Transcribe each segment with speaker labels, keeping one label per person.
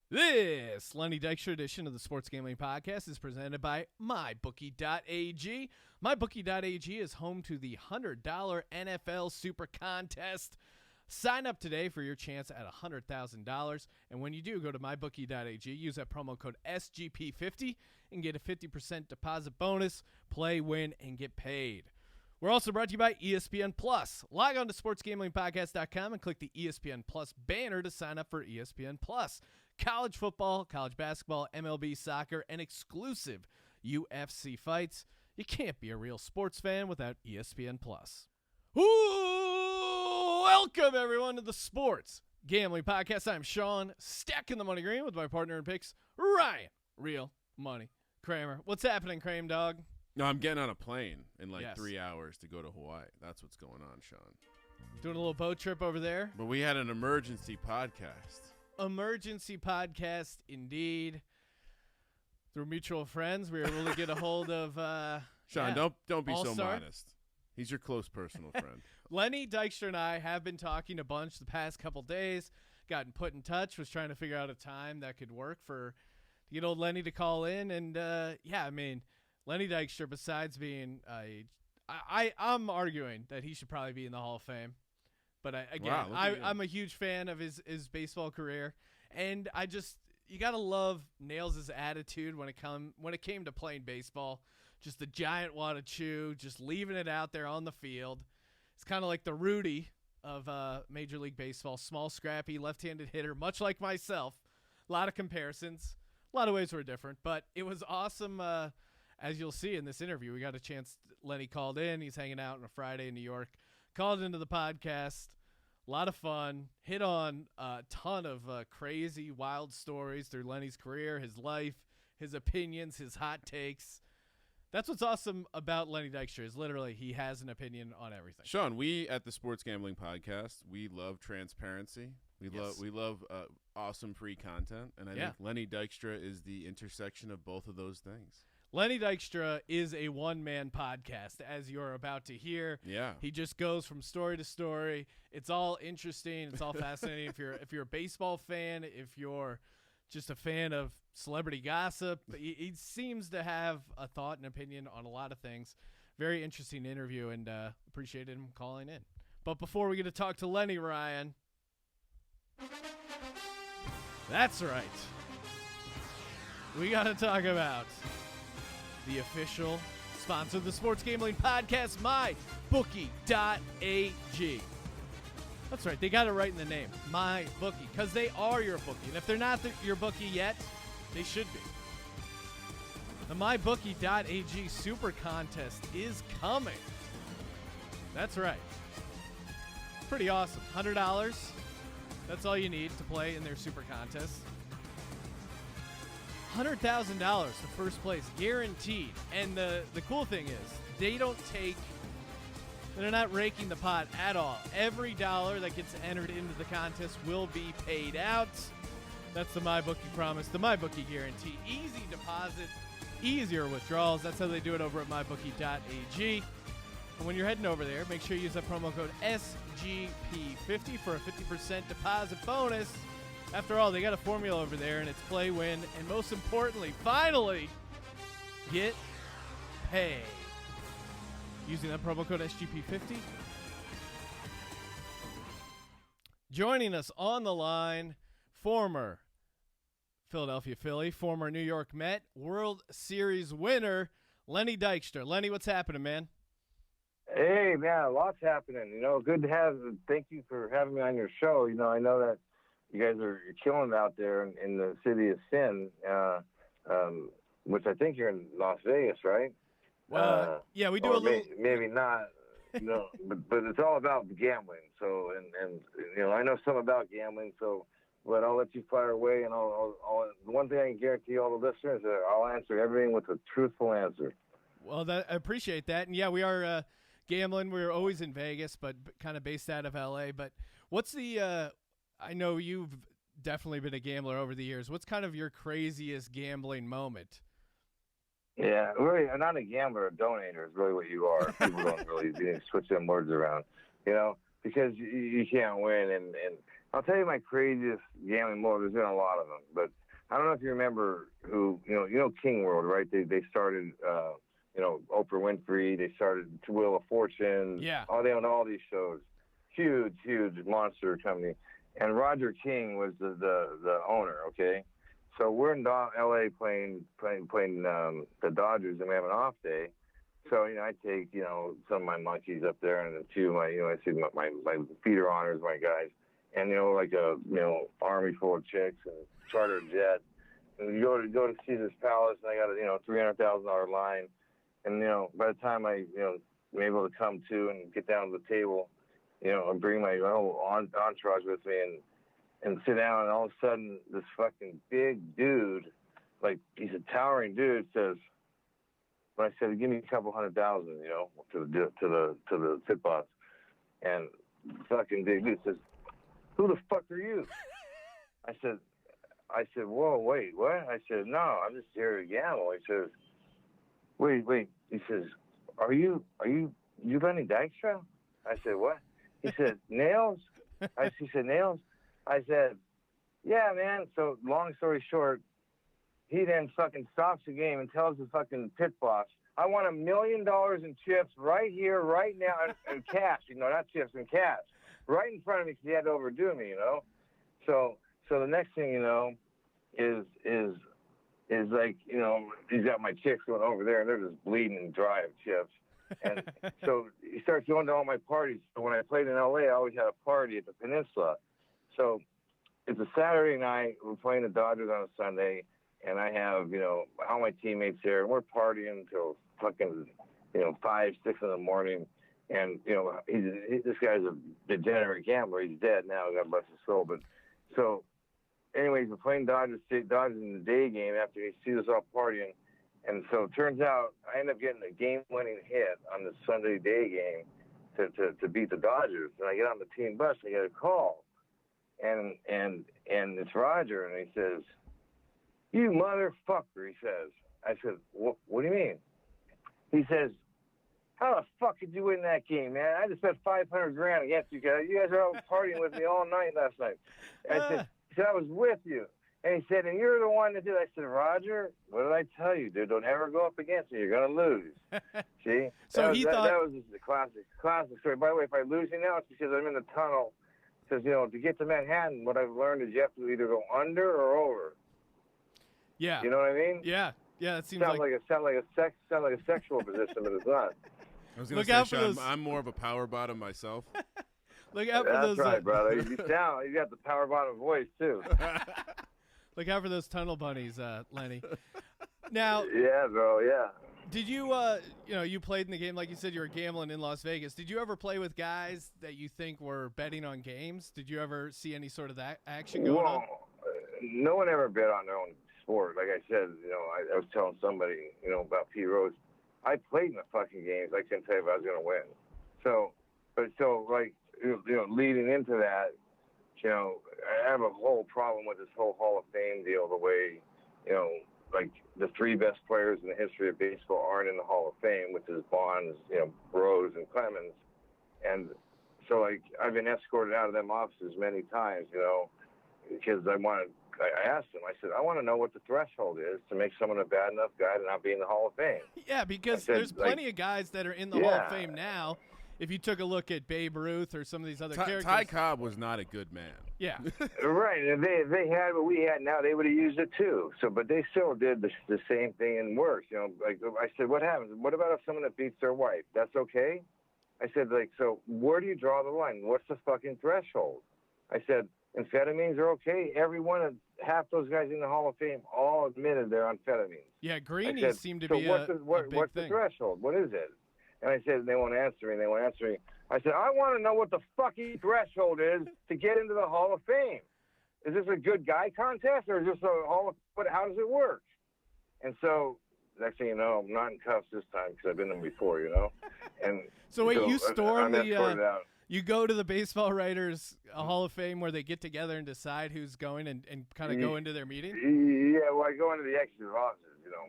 Speaker 1: This Lenny Dykstra edition of the Sports Gambling Podcast is presented by MyBookie.ag. MyBookie.ag is home to the $100 NFL Super Contest. Sign up today for your chance at $100,000. And when you do, go to MyBookie.ag, use that promo code SGP50 and get a 50% deposit bonus. Play, win, and get paid. We're also brought to you by ESPN Plus. Log on to sportsgamblingpodcast.com and click the ESPN Plus banner to sign up for ESPN Plus. College football, college basketball, MLB, soccer, and exclusive UFC fights. You can't be a real sports fan without ESPN Plus. Ooh, welcome everyone to the Sports Gambling Podcast. I'm Sean, stacking the money green with my partner in picks, Ryan, Real Money Kramer. What's happening, Kramer dog?
Speaker 2: No, I'm getting on a plane in 3 hours to go to Hawaii. That's what's going on, Sean.
Speaker 1: Doing a little boat trip over there.
Speaker 2: But we had an emergency podcast.
Speaker 1: Emergency podcast, indeed. Through mutual friends, we were able to get a hold of
Speaker 2: Sean, don't be
Speaker 1: All-Star.
Speaker 2: so modest. He's your close personal friend.
Speaker 1: Lenny Dykstra and I have been talking a bunch the past couple days. Gotten put in touch, was trying to figure out a time that could work to get old Lenny to call in. And Lenny Dykstra, besides being I'm arguing that he should probably be in the Hall of Fame. But I'm a huge fan of his baseball career. And you got to love Nails' attitude when it came to playing baseball. Just the giant wad of chew, just leaving it out there on the field. It's kind of like the Rudy of Major League Baseball. Small, scrappy, left-handed hitter, much like myself. A lot of comparisons. A lot of ways we're different. But it was awesome. As you'll see in this interview, we got a chance. Lenny called in. He's hanging out on a Friday in New York. Called into the podcast. A lot of fun. Hit on a ton of crazy, wild stories through Lenny's career, his life, his opinions, his hot takes. That's what's awesome about Lenny Dykstra is literally he has an opinion on everything.
Speaker 2: Sean, we at the Sports Gambling Podcast, we love transparency. We love awesome free content. And I think Lenny Dykstra is the intersection of both of those things.
Speaker 1: Lenny Dykstra is a one-man podcast, as you're about to hear.
Speaker 2: Yeah.
Speaker 1: He just goes from story to story. It's all interesting. It's all fascinating. If you're a baseball fan, if you're just a fan of celebrity gossip, he seems to have a thought and opinion on a lot of things. Very interesting interview, and appreciated him calling in. But before we get to talk to Lenny, Ryan, that's right. We got to talk about the official sponsor of the Sports Gambling Podcast, MyBookie.ag. That's right. They got it right in the name, MyBookie, because they are your bookie. And if they're not your bookie yet, they should be. The MyBookie.ag Super Contest is coming. That's right. Pretty awesome. $100. That's all you need to play in their Super Contest. $100,000 for first place, guaranteed. And the cool thing is, they're not raking the pot at all. Every dollar that gets entered into the contest will be paid out. That's the MyBookie promise, the MyBookie guarantee. Easy deposit, easier withdrawals. That's how they do it over at MyBookie.ag. And when you're heading over there, make sure you use that promo code SGP50 for a 50% deposit bonus. After all, they got a formula over there, and it's play, win, and most importantly, finally, get paid. Using that promo code SGP50. Joining us on the line, former Philadelphia Philly, former New York Met, World Series winner, Lenny Dykstra. Lenny, what's happening, man?
Speaker 3: Hey, man, lots happening. Good to thank you for having me on your show. I know that you guys are killing out there in the city of sin, which I think you're in Las Vegas, right?
Speaker 1: Yeah, we do a little.
Speaker 3: Maybe not, but it's all about gambling. So, and I know some about gambling. So, but I'll let you fire away. And I'll one thing I can guarantee all the listeners is I'll answer everything with a truthful answer.
Speaker 1: Well, I appreciate that. And yeah, we are gambling. We're always in Vegas, but kind of based out of LA. But what's the? I know you've definitely been a gambler over the years. What's kind of your craziest gambling moment?
Speaker 3: Yeah, really, I'm not a gambler, a donator is really what you are. People don't really switch them words around, because you can't win. And I'll tell you my craziest gambling move. There's been a lot of them, but I don't know if you remember who, you know King World, right? They started, Oprah Winfrey. They started Wheel of Fortune.
Speaker 1: Yeah.
Speaker 3: They owned all these shows. Huge monster company. And Roger King was the owner, okay? So we're in L.A. playing the Dodgers, and we have an off day. So, I take, some of my monkeys up there, and a few of my, I see my feeder honors, my guys, and, like a, army full of chicks and charter jet. And we go to Caesar's Palace, and I got a, $300,000 line. And, by the time I'm able to come to and get down to the table, and bring my whole entourage with me and sit down, and all of a sudden, this fucking big dude, like, he's a towering dude, says, when I said, give me a couple $100,000, to the pit boss. And fucking big dude says, who the fuck are you? I said, whoa, wait, what? I said, no, I'm just here to gamble. He says, wait. He says, are you Lenny Dykstra? I said, what? He said, nails? He said, nails? I said, yeah, man. So long story short, he then fucking stops the game and tells the fucking pit boss, I want $1 million in chips right here, right now, and cash. Not chips, in cash. Right in front of me because he had to overdo me, So the next thing you know is like, he's got my chicks going over there, and they're just bleeding and dry of chips. And so he starts going to all my parties. So when I played in L.A., I always had a party at the Peninsula. So it's a Saturday night. We're playing the Dodgers on a Sunday, and I have, all my teammates there, and we're partying until fucking, 5, 6 in the morning. And, this guy's a degenerate gambler. He's dead now. God bless his soul. But so, anyways, we're playing Dodgers in the day game after he sees us all partying. And so it turns out I end up getting a game-winning hit on the Sunday day game to beat the Dodgers. And I get on the team bus, and I get a call. And it's Roger, and he says, you motherfucker, he says. I said, what do you mean? He says, how the fuck did you win that game, man? I just bet $500,000 against you guys. You guys are out partying with me all night last night. I said, I was with you. And he said, and you're the one that did it. I said, Roger, what did I tell you, dude? Don't ever go up against me. You're going to lose. See?
Speaker 1: So
Speaker 3: that was just a classic story. By the way, if I lose you now, it's because I'm in the tunnel. Because, to get to Manhattan, what I've learned is you have to either go under or over.
Speaker 1: Yeah.
Speaker 3: You know what I mean?
Speaker 1: Yeah. Yeah, it seems
Speaker 3: sounds like a sexual position, but it's not.
Speaker 2: I was going to say, Sean, I'm more of a power bottom myself.
Speaker 1: Look out for those.
Speaker 3: That's right, brother. You got the power bottom voice, too.
Speaker 1: Look out for those tunnel bunnies, Lenny. Now.
Speaker 3: Yeah, bro, yeah.
Speaker 1: Did you, you played in the game, like you said, you were gambling in Las Vegas. Did you ever play with guys that you think were betting on games? Did you ever see any sort of that action going on?
Speaker 3: No one ever bet on their own sport. Like I said, I was telling somebody, about Pete Rose. I played in the fucking games. I couldn't tell you if I was going to win. So leading into that, I have a whole problem with this whole Hall of Fame deal, the way, like the 3 best players in the history of baseball aren't in the Hall of Fame, which is Bonds, Rose, and Clemens. And so, I've been escorted out of them offices many times, because I asked him, I said, I want to know what the threshold is to make someone a bad enough guy to not be in the Hall of Fame.
Speaker 1: Yeah, because there's plenty of guys that are in the Hall of Fame now. If you took a look at Babe Ruth or some of these other characters.
Speaker 2: Ty Cobb was not a good man.
Speaker 1: Yeah.
Speaker 3: Right. And they had what we had now, they would have used it too. So, but they still did the same thing and worse. Like I said, what happens? What about if someone that beats their wife? That's okay? I said, so where do you draw the line? What's the fucking threshold? I said, amphetamines are okay. Half those guys in the Hall of Fame all admitted they're on amphetamines.
Speaker 1: Yeah, greenies seem to be
Speaker 3: what's
Speaker 1: a big
Speaker 3: what's
Speaker 1: thing.
Speaker 3: The threshold? What is it? And I said, they won't answer me. I said, I want to know what the fucking threshold is to get into the Hall of Fame. Is this a good guy contest, or is this a Hall of Fame? How does it work? And so, next thing you know, I'm not in cuffs this time because I've been in before, And
Speaker 1: so wait, you storm
Speaker 3: out.
Speaker 1: You go to the Baseball Writers Hall of Fame where they get together and decide who's going and kind of go into their meeting?
Speaker 3: Yeah, well, I go into the executive offices,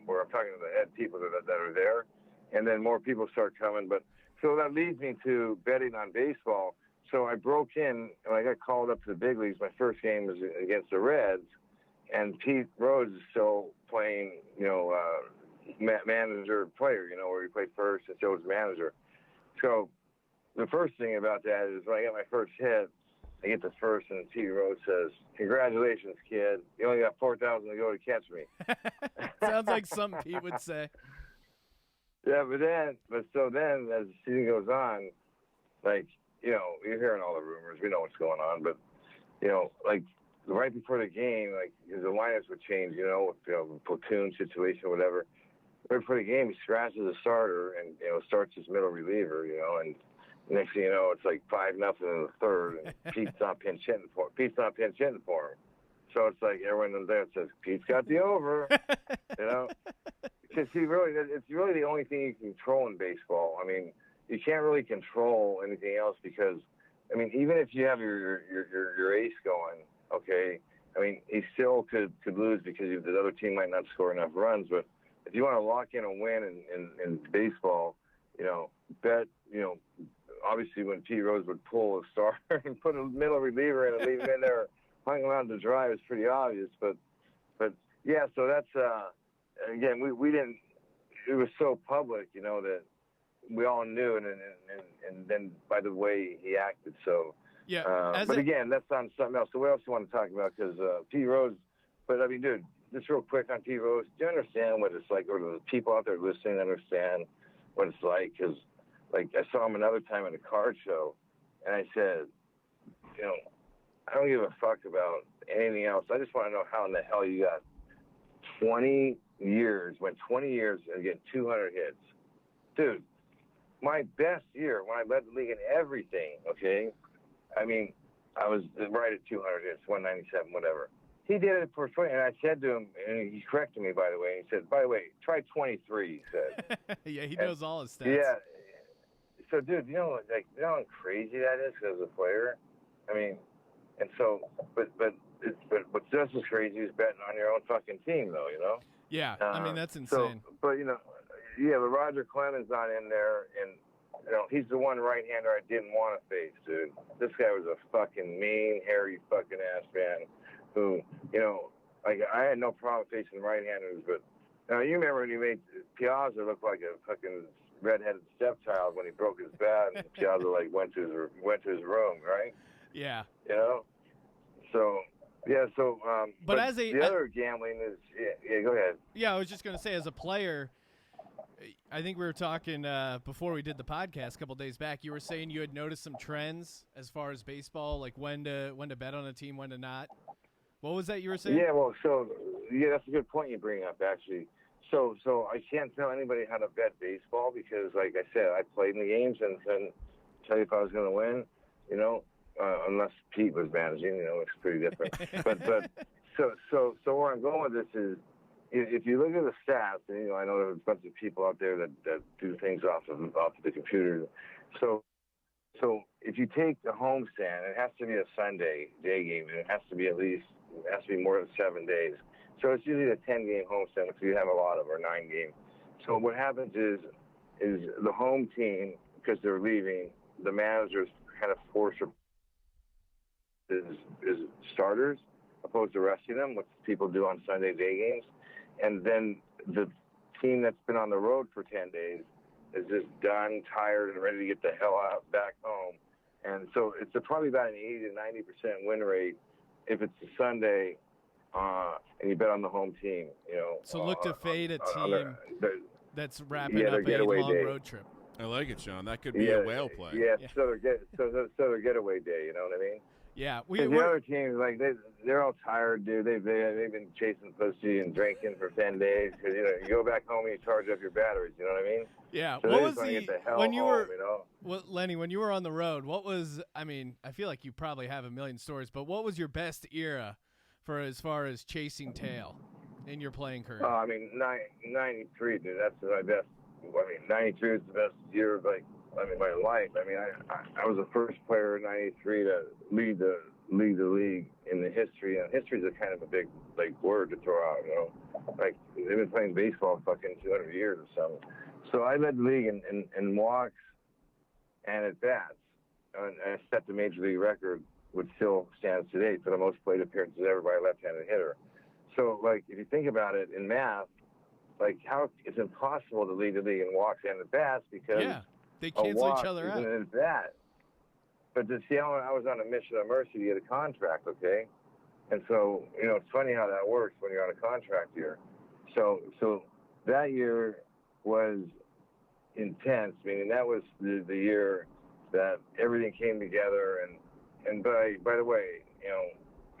Speaker 3: where I'm talking to the head people that are there, and then more people start coming. But so that leads me to betting on baseball. so I broke in and I got called up to the big leagues. My first game was against the Reds, and Pete Rose is still playing, manager player, where he played first and so was manager. So the first thing about that is when I get my first hit, I get the first, and Pete Rose says, "Congratulations, kid. You only got 4,000 to go to catch me."
Speaker 1: Sounds like something Pete would say.
Speaker 3: Yeah, but so then as the season goes on, like, you're hearing all the rumors. We know what's going on, but like right before the game, like the lineups would change, with platoon situation, whatever. Right before the game, he scratches a starter and starts his middle reliever, and next thing you know, it's like 5-0 in the third, and Pete's not pinch hitting for him. So it's like everyone there says Pete's got the over, because it's really the only thing you can control in baseball. I mean, you can't really control anything else because, I mean, even if you have your ace going, okay, I mean, he still could lose because the other team might not score enough runs. But if you want to lock in a win in baseball, bet, obviously when Pete Rose would pull a starter and put a middle reliever in and leave him in there, hung him out to dry, was pretty obvious. But yeah, so that's again, we didn't. It was so public, that we all knew, and then by the way he acted. So
Speaker 1: yeah.
Speaker 3: But again, that's on something else. So what else do you want to talk about? Because Pete Rose. But I mean, dude, just real quick on Pete Rose. Do you understand what it's like, or the people out there listening understand what it's like? Because like I saw him another time at a card show, and I said, I don't give a fuck about anything else. I just want to know how in the hell you got 20 years, went 20 years and get 200 hits. Dude, my best year when I led the league in everything, okay? I mean, I was right at 200 hits, 197, whatever. He did it for 20, and I said to him, and he corrected me, by the way, he said, by the way, try 23, he said.
Speaker 1: Yeah, he knows all his stats.
Speaker 3: Yeah. So, dude, how crazy that is as a player? I mean, and so, but what's just as crazy is betting on your own fucking team, though,
Speaker 1: Yeah, I mean, that's insane.
Speaker 3: So, but, but Roger Clemens not in there, and, he's the one right-hander I didn't want to face, dude. This guy was a fucking mean, hairy fucking ass man who, like, I had no problem facing right-handers, but, you remember when you made Piazza look like a fucking redheaded stepchild when he broke his bat and Piazza, like, went to his room, right?
Speaker 1: Yeah.
Speaker 3: So, yeah, so,
Speaker 1: but
Speaker 3: the other gambling is, yeah, go ahead.
Speaker 1: Yeah, I was just going to say, as a player, I think we were talking before we did the podcast a couple days back, you were saying you had noticed some trends as far as baseball, like when to bet on a team, when to not. What was that you were saying? Yeah,
Speaker 3: well, that's a good point you bring up, actually. So I can't tell anybody how to bet baseball because, like I said, I played in the games and couldn't tell you if I was going to win, unless Pete was managing, it's pretty different. but so where I'm going with this is, if you look at the stats, and I know there's a bunch of people out there that do things off of the computer. So if you take the homestand, it has to be a Sunday day game, and it has to be more than 7 days. So it's usually a 10-game homestand, which you have a lot of, or 9-game. So what happens is the home team, because they're leaving, the managers kind of force is starters opposed to resting them, which people do on Sunday day games. And then the team that's been on the road for 10 days is just done, tired, and ready to get the hell out back home. And so it's probably about an 80 to 90% win rate if it's a Sunday and you bet on the home team.
Speaker 1: So look to fade a team that's wrapping up a long road trip.
Speaker 2: I like it, Sean. That could be a whale play.
Speaker 3: Yeah, so their getaway day. You know what I mean?
Speaker 1: Yeah,
Speaker 3: the other teams, like they're all tired, dude. They've been chasing pussy and drinking for 10 days because you go back home and you charge up your batteries. You know what I mean?
Speaker 1: Yeah.
Speaker 3: So
Speaker 1: what was
Speaker 3: when you were
Speaker 1: Lenny, when you were on the road? What was? I mean, I feel like you probably have a million stories, but what was your best era for as far as chasing tail in your playing career?
Speaker 3: I mean, 93, dude. That's my best. I mean, 93 is the best year of my life. I mean, I was the first player in '93 to lead the league in the history. And history is a kind of a big word to throw out. Like they've been playing baseball fucking 200 years or something. So I led the league in walks and at bats. and set the major league record, which still stands today for the most plate appearances ever by a left-handed hitter. So, like, if you think about it in math, like, how it's impossible to lead the league in walks and at bats because
Speaker 1: they cancel
Speaker 3: a walk
Speaker 1: each other out.
Speaker 3: isn't at bat. But to see how I was on a mission of mercy to get a contract, okay? And so, it's funny how that works when you're on a contract year. So that year was intense, meaning that was the year that everything came together. And by the way,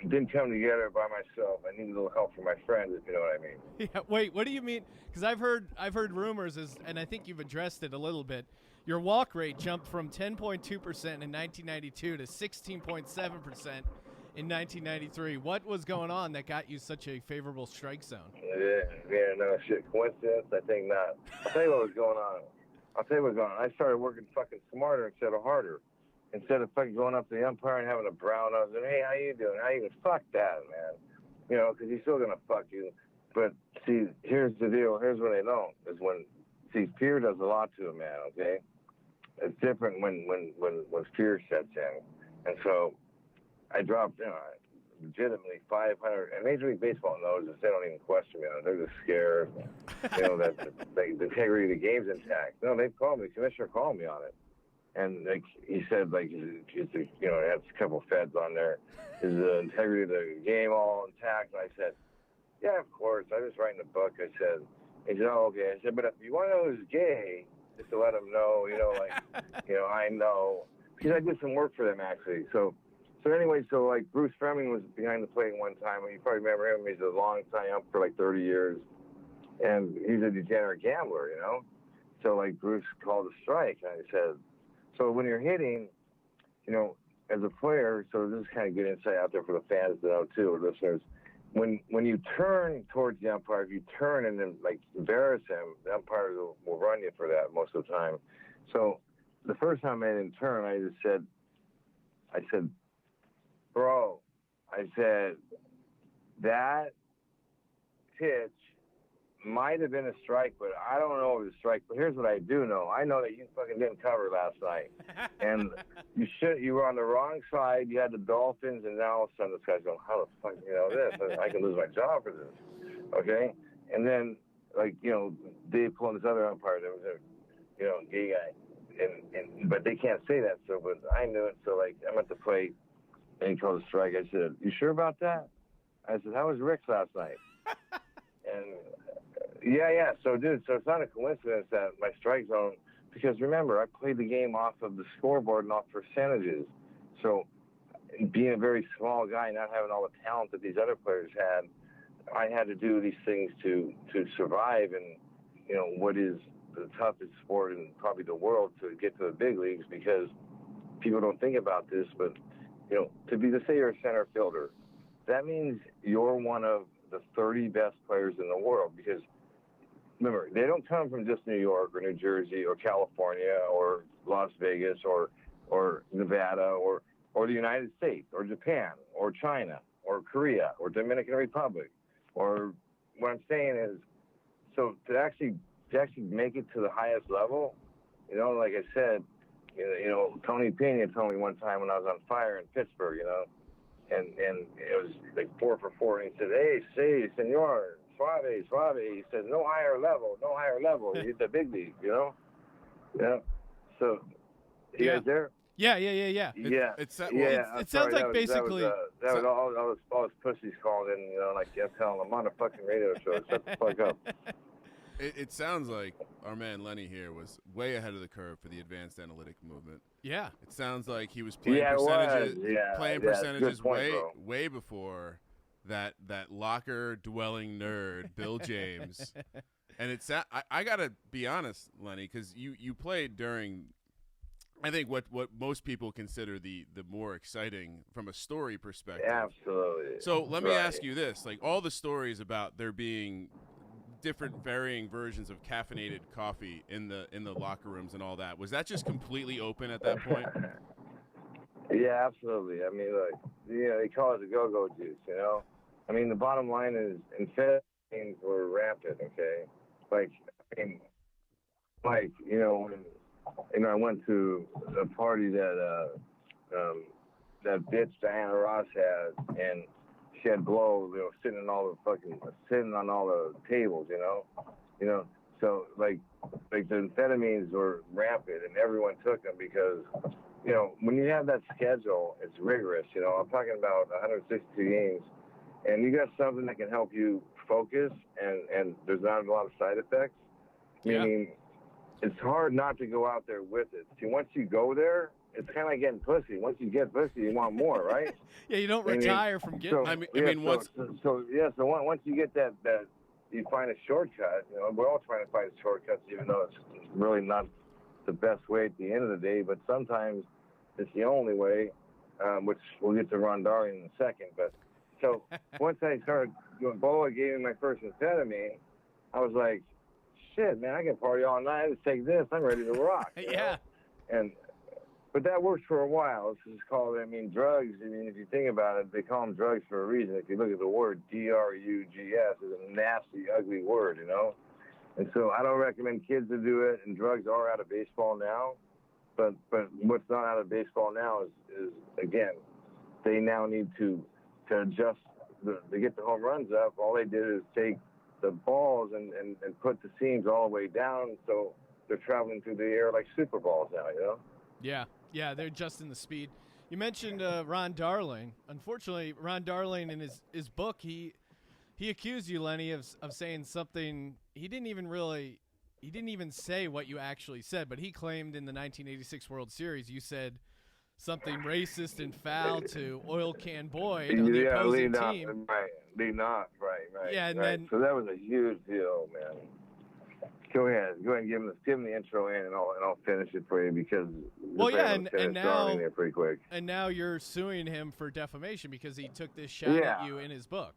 Speaker 3: it didn't come together by myself. I needed a little help from my friends, if you know what I mean.
Speaker 1: Yeah, wait, what do you mean? Because I've heard rumors, and I think you've addressed it a little bit. Your walk rate jumped from 10.2% in 1992 to 16.7% in 1993. What was going on that got you such a favorable strike zone?
Speaker 3: Yeah, no shit. Coincidence? I think not. I'll tell you what was going on. I started working fucking smarter instead of harder. Instead of fucking going up to the umpire and having a brown nose and, hey, how you doing? How you doing? Fuck that, man. Because he's still going to fuck you. But, see, here's the deal. Here's what they don't. Is when, fear does a lot to a man, okay? It's different when fear sets in. And so I dropped, legitimately 500. And Major League Baseball knows this. They don't even question me on it. They're just scared, that the integrity of the game's intact. No, they've called me. The commissioner called me on it. And like he said, like it has a couple feds on there. Is the integrity of the game all intact? And I said, yeah, of course. I was writing a book. I said, he said, oh, okay. I said, but if you want to know who's gay, just to let them know, I know because I did some work for them actually. So anyway, like Bruce Fleming was behind the plate one time. You probably remember him. He's a long time up for like 30 years, and he's a degenerate gambler, So like Bruce called a strike, and I said. So when you're hitting, as a player, so this is kind of good insight out there for the fans to know too, or listeners. When you turn towards the umpire, if you turn and then like embarrass him, the umpire will run you for that most of the time. So the first time I didn't turn, I said, bro, that pitch might have been a strike, but I don't know if it's a strike. But here's what I do know. I know that you fucking didn't cover last night. And you were on the wrong side. You had the Dolphins, and now all of a sudden this guy's going, how the fuck do you know this? I can lose my job for this. Okay? And then, like, Dave pulling this other umpire, there was a gay guy. But they can't say that, but I knew it. So, like, I'm at the plate, and he called a strike. I said, you sure about that? I said, how was Rick's last night? And yeah. So it's not a coincidence that my strike zone, because remember, I played the game off of the scoreboard and off percentages. So being a very small guy, not having all the talent that these other players had, I had to do these things to survive in, what is the toughest sport in probably the world to get to the big leagues, because people don't think about this, but, say you're a center fielder, that means you're one of the 30 best players in the world, because remember, they don't come from just New York or New Jersey or California or Las Vegas or Nevada or the United States or Japan or China or Korea or Dominican Republic. Or what I'm saying is, so to actually make it to the highest level, like I said, Tony Pena told me one time when I was on fire in Pittsburgh, and it was like 4 for 4, and he said, hey, sí, senor, suave. He said, no higher level. He's the big league, Yeah. So, you guys there?
Speaker 1: Yeah.
Speaker 2: It
Speaker 1: sounds like basically
Speaker 3: that was all those pussies calling in, like I'm telling them on a fucking radio show. Shut the fuck up.
Speaker 2: It sounds like our man Lenny here was way ahead of the curve for the advanced analytic movement.
Speaker 1: Yeah.
Speaker 2: It sounds like he was playing percentages way before that locker dwelling nerd Bill James. And I gotta be honest, Lenny, because you played during, I think what most people consider the more exciting from a story perspective.
Speaker 3: Absolutely.
Speaker 2: So let me ask you this: like all the stories about there being different varying versions of caffeinated coffee in the locker rooms and all that, was that just completely open at that point?
Speaker 3: Yeah, absolutely. I mean, look, they call it the go-go juice, I mean, the bottom line is amphetamines were rampant, okay? Like, when I went to a party that that bitch Diana Ross had, and she had blow, sitting on all the tables, So like the amphetamines were rampant, and everyone took them because, when you have that schedule, it's rigorous. I'm talking about 162 games, and you got something that can help you focus, and there's not a lot of side effects. Meaning, it's hard not to go out there with it. See, once you go there, it's kind of like getting pussy. Once you get pussy, you want more, right?
Speaker 1: You don't retire from getting.
Speaker 3: So once you get that, you find a shortcut. We're all trying to find shortcuts, even though it's really not the best way at the end of the day. But sometimes it's the only way, which we'll get to Ron Darling in a second. But so once I started, Boa gave me my first amphetamine, I was like, shit, man, I can party all night. Let's take this. I'm ready to rock.
Speaker 1: Yeah.
Speaker 3: But that works for a while. This is called, drugs. If you think about it, they call them drugs for a reason. If you look at the word drugs, it's a nasty, ugly word, And so I don't recommend kids to do it. And drugs are out of baseball now. But what's not out of baseball now is again, they now need to adjust to get the home runs up. All they did is take the balls and put the seams all the way down, so they're traveling through the air like super balls now,
Speaker 1: Yeah, they're adjusting the speed. You mentioned Ron Darling. Unfortunately, Ron Darling in his book, he accused you, Lenny, of saying something he didn't even say what you actually said, but he claimed in the 1986 World Series you said something racist and foul to Oil Can Boyd on the opposing team.
Speaker 3: Right.
Speaker 1: Yeah, and
Speaker 3: right.
Speaker 1: then
Speaker 3: so that was a huge deal, man. Go ahead and give him the intro in, and I'll finish it for you because
Speaker 1: and now
Speaker 3: there pretty quick.
Speaker 1: And now you're suing him for defamation because he took this shot at you in his book.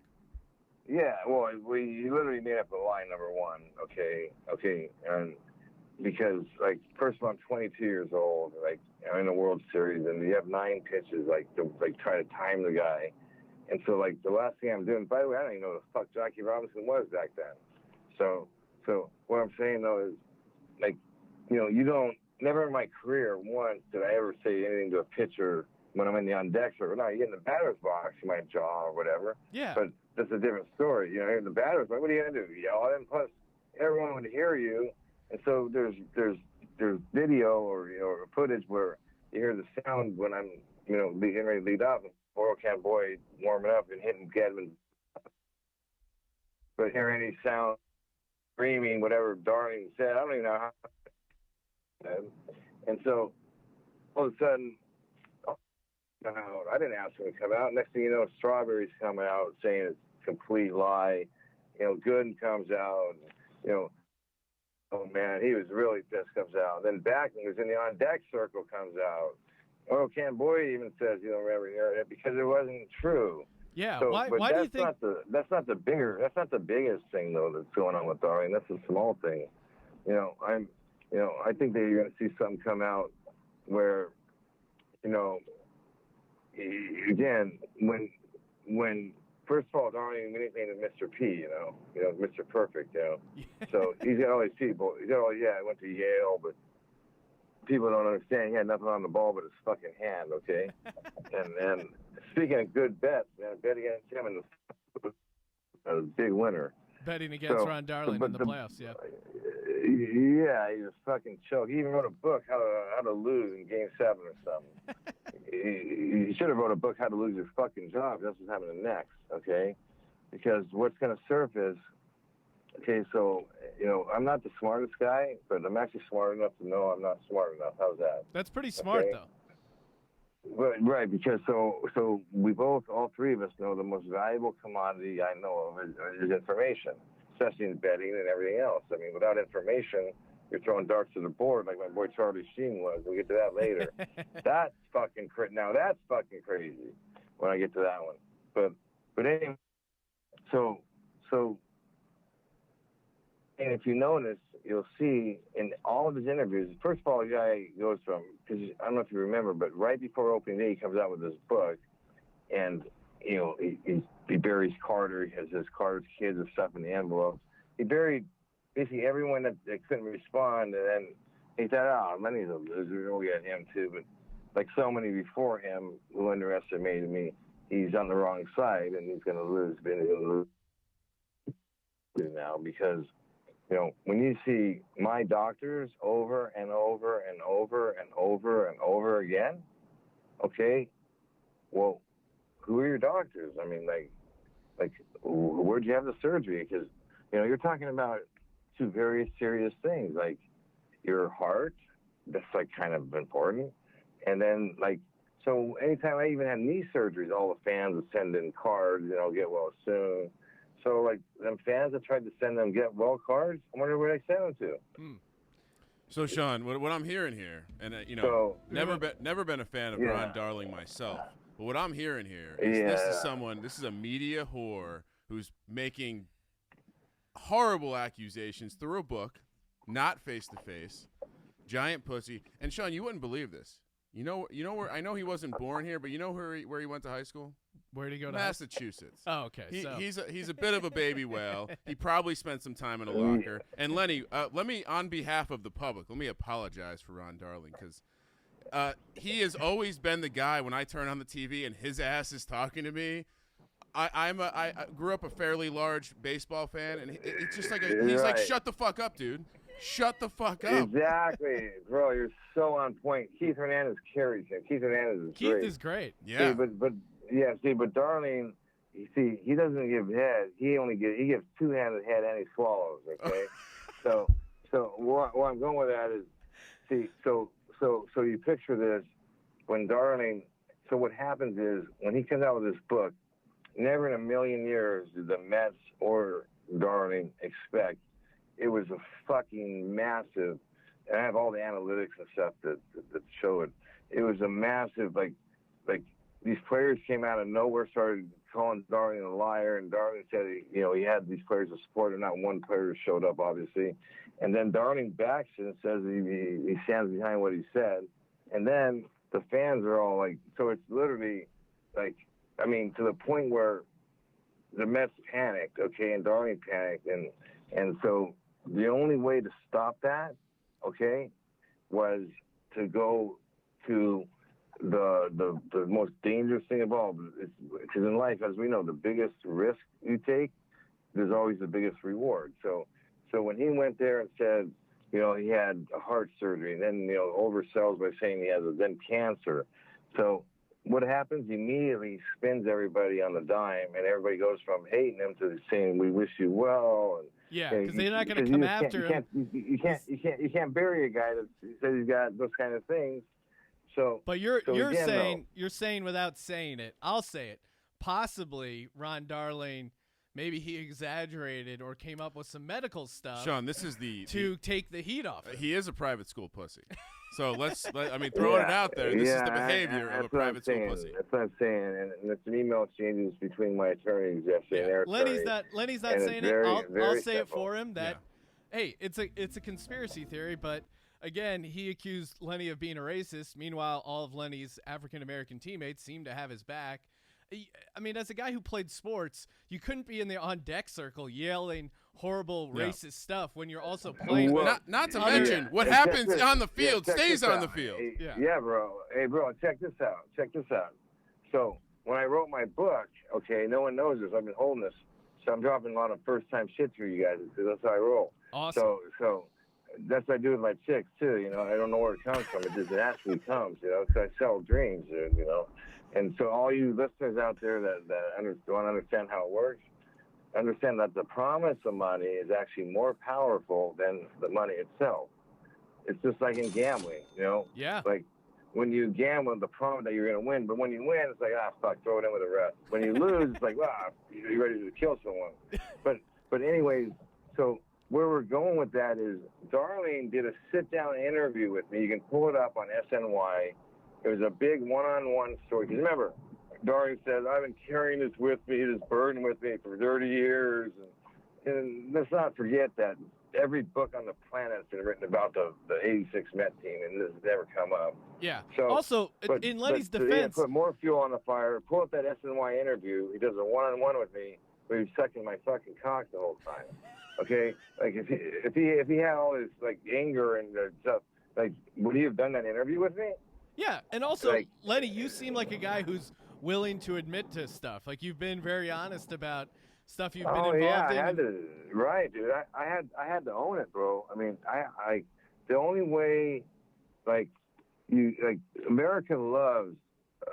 Speaker 3: Yeah, well, he literally made up a lie, number one. Okay, and because first of all, I'm 22 years old, I'm in the World Series, and you have 9 pitches, to try to time the guy, and so the last thing I'm doing. By the way, I don't even know who the fuck Jackie Robinson was back then. So what I'm saying though is, you don't. Never in my career once did I ever say anything to a pitcher when I'm in the on deck circle. Now you get in the batter's box, you might jaw or whatever.
Speaker 1: Yeah.
Speaker 3: But that's a different story. In the batter's box, what are you gonna do? Yell at him? Plus, everyone would hear you, and so there's video or footage where you hear the sound when I'm getting ready to lead up, and Oil Can Boyd warming up and hitting Gedman, but hear any sound, screaming, whatever Darling said. I don't even know how. And so all of a sudden, I didn't ask him to come out. Next thing you know, Strawberry's coming out saying it's a complete lie. Gooden comes out. Oh man, he was really pissed. Comes out. Then Backman, who's in the on deck circle, comes out. Oil Can Boyd even says you don't remember hearing it because it wasn't true.
Speaker 1: Yeah.
Speaker 3: So,
Speaker 1: why
Speaker 3: but
Speaker 1: do you think
Speaker 3: that's not the biggest thing though that's going on with Darling? That's a small thing. I think that you're going to see something come out where, again, when first of all, Darling anything to Mr. P, Mr. Perfect, So he's got all these people. I went to Yale, but people don't understand he had nothing on the ball but his fucking hand, okay? and speaking of good bets, man, I bet against him in a big winner.
Speaker 1: Betting against Ron Darling in the playoffs, yeah.
Speaker 3: Yeah, he was fucking choke. He even wrote a book, How to Lose in Game 7 or something. He should have wrote a book, How to Lose Your Fucking Job. That's what's happening next, okay? Because what's going to surface, okay, so, I'm not the smartest guy, but I'm actually smart enough to know I'm not smart enough. How's that?
Speaker 1: That's pretty smart, though.
Speaker 3: Right, because so we both, all three of us, know the most valuable commodity I know of is information, especially in betting and everything else. Without information, you're throwing darts to the board like my boy Charlie Sheen was. We'll get to that later. That's fucking that's fucking crazy when I get to that one. But anyway, so and if you notice, you'll see in all of his interviews, first of all, the guy goes from, because I don't know if you remember, but right before opening day, he comes out with this book, and, he buries Carter. He has his Carter's kids and stuff in the envelopes. He buried basically everyone that couldn't respond, and then he thought, oh, Lenny's a loser. We got him too, but like so many before him who underestimated me, he's on the wrong side and he's going to lose. But he'll lose now because, you know, when you see my doctors over and over and over and over and over again, okay, well, who are your doctors? I mean, like, where'd you have the surgery? Because, you know, you're talking about two very serious things, like your heart, that's like kind of important. And then, like, so anytime I even had knee surgeries, all the fans would send in cards, you know, get well soon. So, like, them fans that tried to send them get well cards, I wonder where they sent them to.
Speaker 2: So, Sean, what I'm hearing here, and, you know, never been a fan of Ron Darling myself, but what I'm hearing here is this is a media whore who's making horrible accusations through a book, not face-to-face, giant pussy. And, Sean, you wouldn't believe this. You know where I know he wasn't born here, but you know where he went to high school?
Speaker 1: Where did he go to
Speaker 2: Massachusetts.
Speaker 1: Oh, okay.
Speaker 2: He's a bit of a baby whale. He probably spent some time in a locker. And Lenny, let me, on behalf of the public, let me apologize for Ron Darling because he has always been the guy when I turn on the TV and his ass is talking to me. I grew up a fairly large baseball fan, and it's just like he's like, shut the fuck up, dude. Shut the fuck up.
Speaker 3: Exactly. Bro, you're so on point. Keith Hernandez carries him. Keith Hernandez is great.
Speaker 1: Keith is great.
Speaker 2: Yeah.
Speaker 3: But Darling, you see, he doesn't give head. He gives two-handed head and he swallows, okay? so where I'm going with that is, see, so you picture this when Darling, so what happens is when he comes out with this book, never in a million years did the Mets or Darling expect it was a fucking massive, and I have all the analytics and stuff that show it. It was a massive, like these players came out of nowhere, started calling Darling a liar, and Darling said, he had these players to support him. Not one player showed up, obviously. And then Darling backs it and says he stands behind what he said. And then the fans are all like, so it's literally like, I mean, to the point where the Mets panicked, okay, and Darling panicked, and so the only way to stop that, okay, was to go to the most dangerous thing of all. Because in life, as we know, the biggest risk you take, there's always the biggest reward. So when he went there and said, he had a heart surgery, and then, oversells by saying he has then cancer. So what happens immediately spins everybody on the dime, and everybody goes from hating him to saying, we wish you well. And,
Speaker 1: yeah, because they're not going to come after him.
Speaker 3: You can't bury a guy that says he's got those kind of things. So,
Speaker 1: but you're saying without saying it. I'll say it. Possibly Ron Darling, maybe he exaggerated or came up with some medical stuff.
Speaker 2: Sean, this is to
Speaker 1: take the heat off.
Speaker 2: He is a private school pussy. So throwing it out there. This is the behavior of a private school pussy.
Speaker 3: That's what I'm saying. And it's an email exchanges between my attorneys yesterday and their attorney.
Speaker 1: Lenny's not saying it. I'll say it for him that, hey, it's a conspiracy theory, but again, he accused Lenny of being a racist. Meanwhile, all of Lenny's African-American teammates seem to have his back. I mean, as a guy who played sports, you couldn't be in the on-deck circle yelling horrible racist stuff when you're also playing.
Speaker 2: Not to mention what happens on the field stays on the field.
Speaker 3: Yeah, bro. Hey, bro, check this out. So when I wrote my book, okay, no one knows this. I've been holding this. So I'm dropping a lot of first-time shit through you guys because that's how I roll.
Speaker 1: Awesome.
Speaker 3: So that's what I do with my chicks, too. I don't know where it comes from. It just naturally comes, because I sell dreams, And so all you listeners out there that don't understand how it works, understand that the promise of money is actually more powerful than the money itself. It's just like in gambling,
Speaker 1: Yeah.
Speaker 3: Like when you gamble, the promise that you're going to win, but when you win, it's like, fuck, throw it in with the rest. When you lose, it's like, you're ready to kill someone. But anyways, so where we're going with that is Darling did a sit-down interview with me. You can pull it up on SNY. It was a big one-on-one story. Because remember, Darling says, I've been carrying this with me, this burden with me for 30 years. And let's not forget that every book on the planet has been written about the 86 Met team, and this has never come up.
Speaker 1: Yeah. So, also, in Lenny's defense.
Speaker 3: Put more fuel on the fire. Pull up that SNY interview. He does a one-on-one with me where he's sucking my fucking cock the whole time. Okay? Like, if he had all this, like, anger and stuff, like, would he have done that interview with me?
Speaker 1: Yeah, and also, like, Lenny, you seem like a guy who's willing to admit to stuff. Like, you've been very honest about stuff you've been involved in.
Speaker 3: I had to, right, dude. I had to own it, bro. I mean, I the only way, like, America loves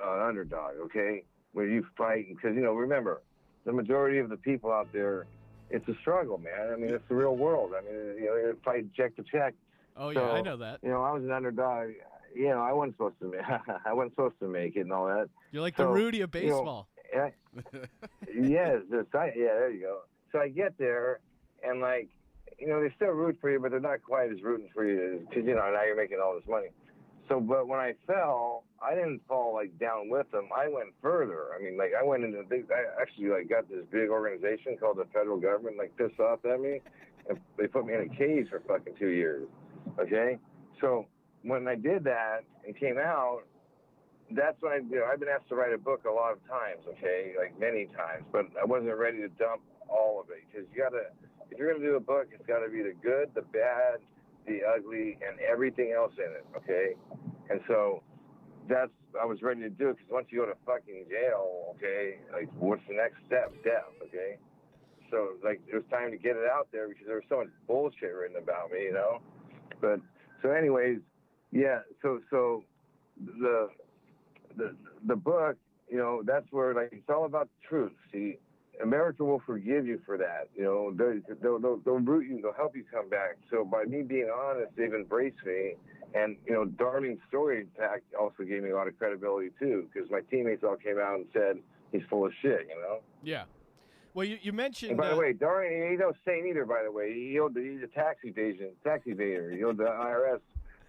Speaker 3: an underdog, okay? Where you fight, because, you know, remember, the majority of the people out there, it's a struggle, man. I mean, it's the real world. I mean, you know, you fight check to check.
Speaker 1: Oh, yeah, I know that.
Speaker 3: You know, I was an underdog. You know, I wasn't supposed to make it and all that.
Speaker 1: You're like the Rudy of baseball.
Speaker 3: You know, yes, there you go. So I get there, and, like, you know, they still root for you, but they're not quite as rooting for you because, you know, now you're making all this money. So, but when I fell, I didn't fall, like, down with them. I went further. I mean, like, I went into I actually, like, got this big organization called the federal government, like, pissed off at me, and they put me in a cage for fucking 2 years, okay? So when I did that and came out, that's when I've been asked to write a book a lot of times, okay, like many times, but I wasn't ready to dump all of it, because if you're going to do a book, it's got to be the good, the bad, the ugly, and everything else in it, okay? And so I was ready to do it, because once you go to fucking jail, okay, like, what's the next step? Death, okay? So, like, it was time to get it out there, because there was so much bullshit written about me, you know? But, so anyways, yeah, so the book, you know, that's where, like, it's all about the truth. See, America will forgive you for that. You know, they'll root you, they'll help you come back. So by me being honest, they've embraced me. And, you know, Darling's story, in fact, also gave me a lot of credibility, too, because my teammates all came out and said he's full of shit, you know?
Speaker 1: Yeah. Well, you mentioned...
Speaker 3: And by the way, Darling, he's no saint either, by the way. He's a tax evader. He owed the IRS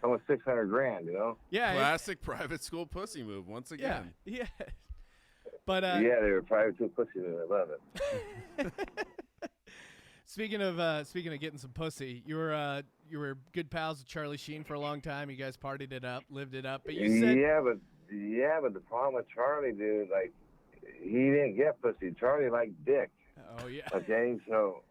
Speaker 3: almost $600,000, you know?
Speaker 1: Yeah.
Speaker 2: Classic private school pussy move, once again.
Speaker 1: Yeah. But,
Speaker 3: yeah, they were private school pussy move. I love it.
Speaker 1: Speaking of getting some pussy, you were good pals with Charlie Sheen for a long time. You guys partied it up, lived it up. But you said
Speaker 3: but the problem with Charlie, dude, like, he didn't get pussy. Charlie liked dick.
Speaker 1: Oh yeah.
Speaker 3: Okay, so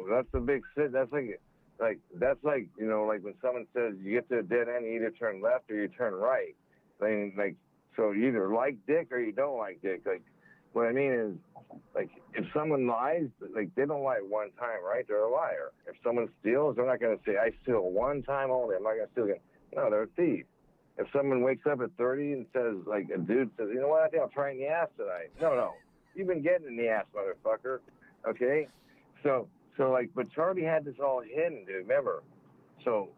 Speaker 3: that's the big shit. That's like you know, like when someone says you get to a dead end, you either turn left or you turn right. I mean, like, so you either like dick or you don't like dick. Like, what I mean is, like, if someone lies, like, they don't lie one time, right? They're a liar. If someone steals, they're not going to say, I steal one time only. I'm not going to steal again. No, they're a thief. If someone wakes up at 30 and says, like, a dude says, you know what, I think I'll try in the ass tonight. No. You've been getting in the ass, motherfucker. Okay? So, like, but Charlie had this all hidden, dude, remember? So,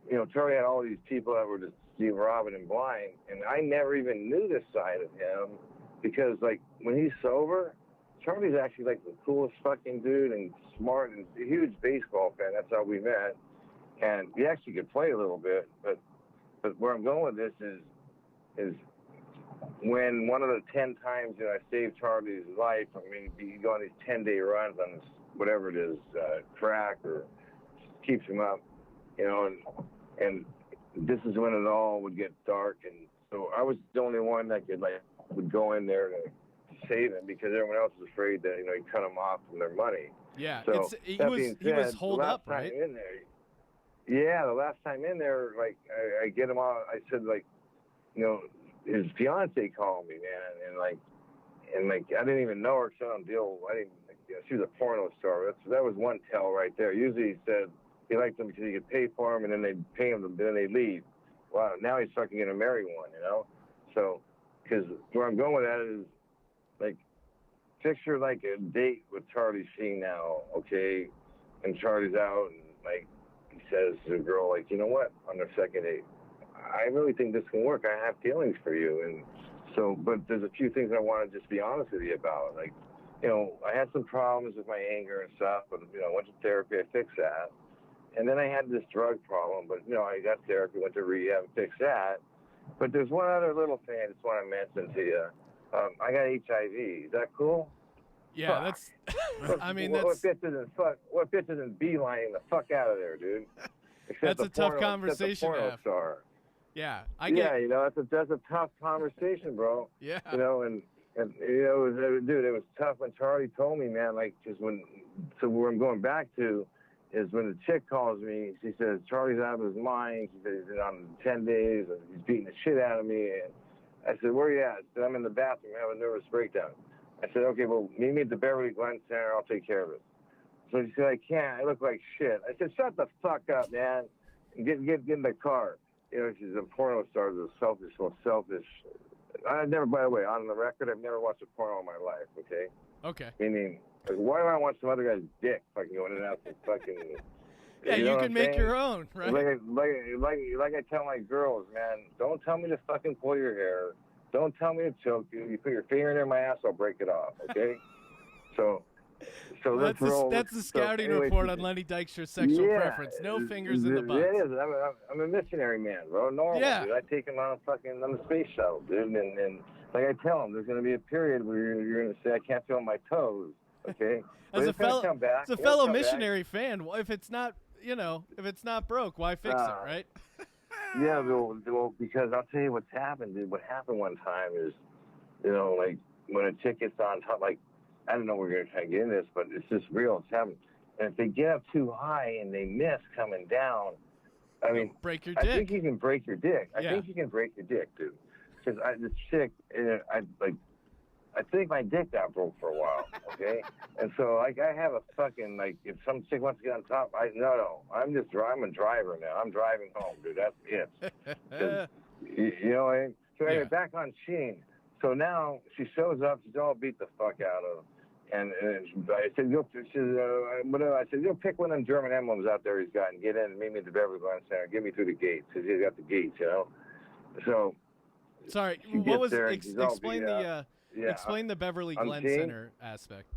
Speaker 3: you know, Charlie had all these people that were just Steve Robin and blind, and I never even knew this side of him because, like, when he's sober, Charlie's actually, like, the coolest fucking dude and smart and a huge baseball fan. That's how we met. And he actually could play a little bit, but where I'm going with this is when one of the 10 times that I saved Charlie's life, I mean, you go on these 10-day runs on this, whatever it is, crack or keeps him up, you know, and this is when it all would get dark. And so I was the only one that would go in there to save him because everyone else was afraid that, you know, he'd cut them off from their money.
Speaker 1: Yeah,
Speaker 3: so
Speaker 1: he was holed up, right?
Speaker 3: Yeah, the last time in there, like, I get him out. I said, like, you know, his fiance called me, man, and I didn't even know her, so I don't deal. She was a porno star. That was one tell right there. Usually he said he liked them because he could pay for them, and then they'd pay him, and then they'd leave. Wow, now he's fucking gonna marry one, you know. So, because where I'm going with that is, like, picture like a date with Charlie Sheen now, okay, and Charlie's out, and, like, he says to the girl, like, you know what, on their second date, I really think this can work. I have feelings for you. And so, but there's a few things I want to just be honest with you about. Like, you know, I had some problems with my anger and stuff, but, you know, I went to therapy, I fixed that. And then I had this drug problem, but, you know, I got therapy, went to rehab, fixed that. But there's one other little thing I just want to mention to you. I got HIV. Is that cool?
Speaker 1: Yeah,
Speaker 3: fuck.
Speaker 1: That's. I mean,
Speaker 3: what bitch isn't beelining the fuck out of there, dude?
Speaker 1: That's a tough conversation to have.
Speaker 3: Star.
Speaker 1: Yeah,
Speaker 3: you know, that's a tough conversation, bro.
Speaker 1: Yeah.
Speaker 3: You know, and you know, dude, it was tough when Charlie told me, man, like, just so where I'm going back to is when the chick calls me, she says, Charlie's out of his mind. She said he's been on 10 days and he's beating the shit out of me. And I said, where are you at? I said, I'm in the bathroom having a nervous breakdown. I said, okay, well, meet me at the Beverly Glen Center. I'll take care of it. So she said, I can't. I look like shit. I said, shut the fuck up, man. And get in the car. You know, she's a porno star, the most selfish. I never, by the way, on the record, I've never watched a porno in my life, okay?
Speaker 1: Okay.
Speaker 3: Meaning, why do I want some other guy's dick fucking going in and out some fucking...
Speaker 1: Yeah, you can make your own, right?
Speaker 3: Like I tell my girls, man, don't tell me to fucking pull your hair. Don't tell me to choke you. You put your finger in my ass, I'll break it off, okay? So let's roll.
Speaker 1: That's the scouting report on Lenny Dykstra's sexual preference. No fingers in the butt.
Speaker 3: It is. I'm a missionary man, bro. Normal,
Speaker 1: yeah.
Speaker 3: Dude. I take him on the space shuttle, dude. And like I tell him, there's going to be a period where you're going to say, I can't feel my toes, okay?
Speaker 1: As a fellow missionary fan, well, if it's not broke, why fix it, right?
Speaker 3: Yeah, well, because I'll tell you what's happened, dude. What happened one time is, like when a chick gets on top, like, I don't know we're going to try to get in this, but it's just real. It's happening. And if they get up too high and they miss coming down, I mean,
Speaker 1: break your dick.
Speaker 3: I think you can break your dick. I think you can break your dick, dude. Because this chick, I think my dick got broke for a while, okay? And so, like, I have a fucking, like, if some chick wants to get on top, I'm a driver now. I'm driving home, dude. That's it. You know what I mean? So anyway, back on Sheen. So now she shows up. She's all beat the fuck out of. And I said, I said, you'll pick one of them German emblems out there he's got and get in and meet me at the Beverly Glen Center. Get me through the gates because he's got the gates, So.
Speaker 1: Sorry, what was explain the Beverly Glen Center aspect?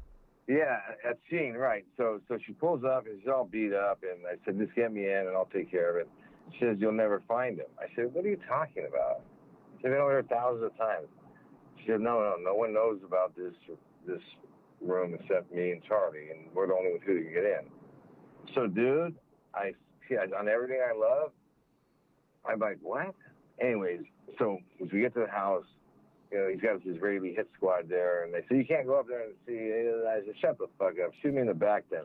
Speaker 3: Yeah, at Sheen, right. So she pulls up and she's all beat up, and I said, just get me in and I'll take care of it. She says, you'll never find him. I said, what are you talking about? She said, I've been over here thousands of times. She said, no one knows about this room except me and Charlie, and we're the only ones who can get in. So, dude, on everything I love, I'm like, what? Anyways, so as we get to the house, he's got his Israeli hit squad there, and they say, you can't go up there and see. I said, shut the fuck up. Shoot me in the back then.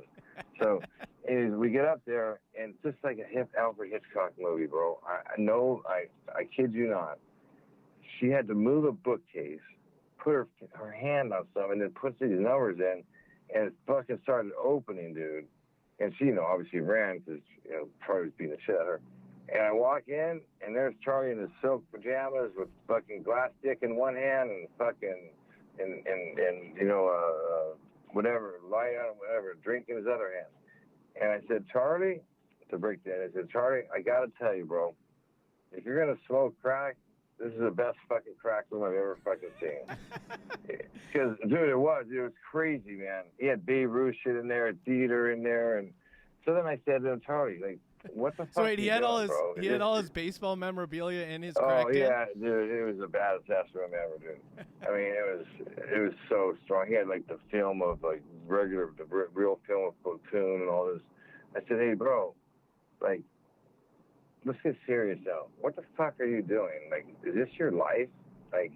Speaker 3: So anyways, we get up there, and it's just like a Alfred Hitchcock movie, bro. I kid you not. She had to move a bookcase, put her hand on something, and then put these numbers in, and it fucking started opening, dude. And she, obviously ran because, Charlie was beating the shit out of her. And I walk in, and there's Charlie in his silk pajamas with fucking glass dick in one hand and fucking, whatever, light on whatever, drink in his other hand. And I said, Charlie, to break that, I said, Charlie, I got to tell you, bro, if you're going to smoke crack, this is the best fucking crack room I've ever fucking seen. Because, dude, it was crazy, man. He had Babe Ruth shit in there, a theater in there. And so then I said to him, Charlie, like, what the fuck? So wait,
Speaker 1: he had all his baseball memorabilia in his crack den?
Speaker 3: Yeah, dude, it was the baddest ass room ever, dude. I mean, it was so strong. He had like the film of like the real film of Platoon and all this. I said, hey, bro, like, let's get serious now. What the fuck are you doing? Like, is this your life? Like,